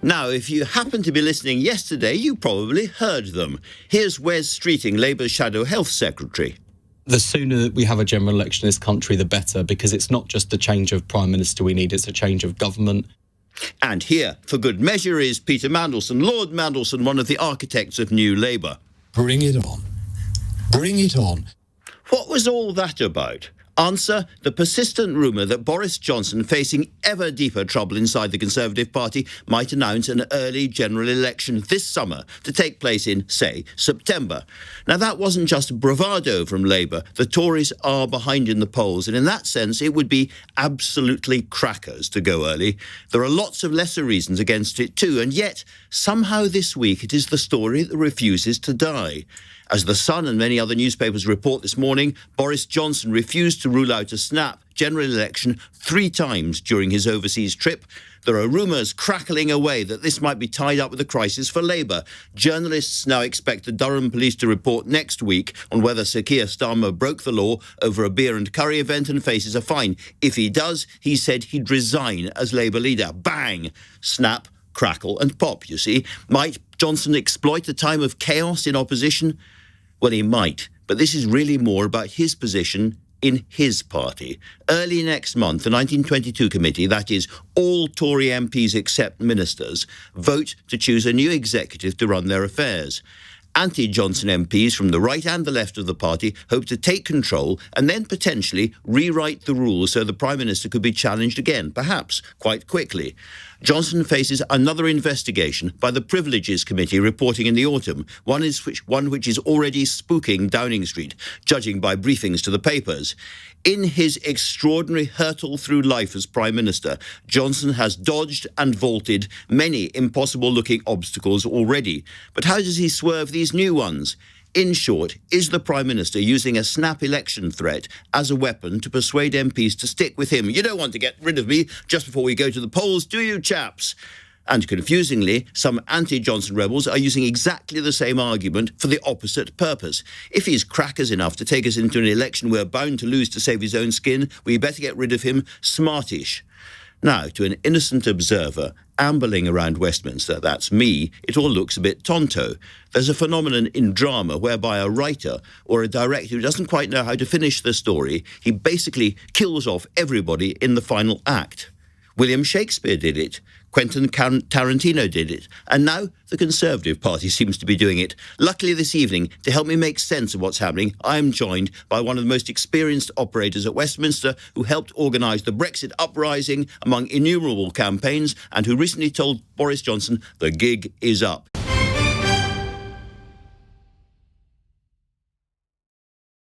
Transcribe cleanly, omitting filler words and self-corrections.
Now, if you happened to be listening yesterday, you probably heard them. Here's Wes Streeting, Labour's Shadow Health Secretary. The sooner that we have a general election in this country, the better, because it's not just a change of Prime Minister we need, it's a change of government. And here, for good measure, is Peter Mandelson, Lord Mandelson, one of the architects of New Labour. Bring it on. Bring it on. What was all that about? Answer, the persistent rumour that Boris Johnson, facing ever deeper trouble inside the Conservative Party, might announce an early general election this summer to take place in, say, September. Now, that wasn't just bravado from Labour. The Tories are behind in the polls, and in that sense, it would be absolutely crackers to go early. There are lots of lesser reasons against it too, and yet, somehow this week, it is the story that refuses to die. As The Sun and many other newspapers report this morning, Boris Johnson refused to rule out a snap general election 3 times during his overseas trip. There are rumours crackling away that this might be tied up with a crisis for Labour. Journalists now expect the Durham police to report next week on whether Sir Keir Starmer broke the law over a beer and curry event and faces a fine. If he does, he said he'd resign as Labour leader. Bang! Snap, crackle and pop, you see. Might Johnson exploit the time of chaos in opposition? Well, he might, but this is really more about his position in his party. Early next month, the 1922 committee, that is, all Tory MPs except ministers, vote to choose a new executive to run their affairs. Anti-Johnson MPs from the right and the left of the party hope to take control and then potentially rewrite the rules so the Prime Minister could be challenged again, perhaps quite quickly. Johnson faces another investigation by the Privileges Committee reporting in the autumn, one which is already spooking Downing Street, judging by briefings to the papers. In his extraordinary hurtle through life as Prime Minister, Johnson has dodged and vaulted many impossible-looking obstacles already. But how does he swerve these new ones? In short, is the Prime Minister using a snap election threat as a weapon to persuade MPs to stick with him? You don't want to get rid of me just before we go to the polls, do you, chaps? And confusingly, some anti-Johnson rebels are using exactly the same argument for the opposite purpose. If he's crackers enough to take us into an election we're bound to lose to save his own skin, we better get rid of him smartish. Now, to an innocent observer ambling around Westminster, that's me, it all looks a bit tonto. There's a phenomenon in drama whereby a writer or a director who doesn't quite know how to finish the story, he basically kills off everybody in the final act. William Shakespeare did it. Quentin Tarantino did it. And now the Conservative Party seems to be doing it. Luckily this evening, to help me make sense of what's happening, I am joined by one of the most experienced operators at Westminster who helped organise the Brexit uprising among innumerable campaigns and who recently told Boris Johnson the gig is up.